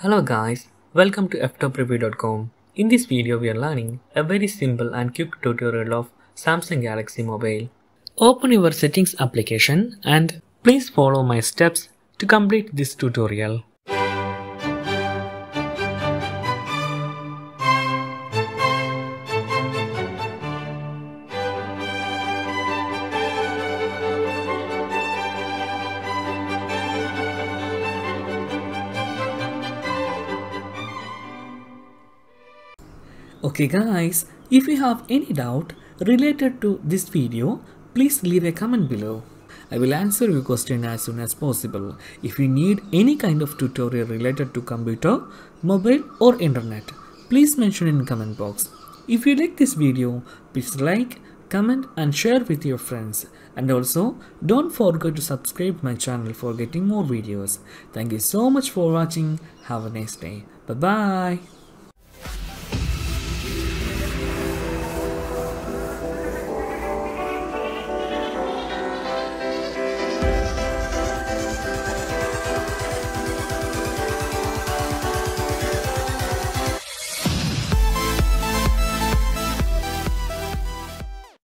Hello guys, welcome to Ftopreview.com. In this video we are learning a very simple and quick tutorial of Samsung Galaxy Mobile. Open your settings application and please follow my steps to complete this tutorial. Okay guys, if you have any doubt related to this video, please leave a comment below. I will answer your question as soon as possible. If you need any kind of tutorial related to computer, mobile or internet, please mention in the comment box. If you like this video, please like, comment and share with your friends. And also, don't forget to subscribe my channel for getting more videos. Thank you so much for watching. Have a nice day. Bye bye.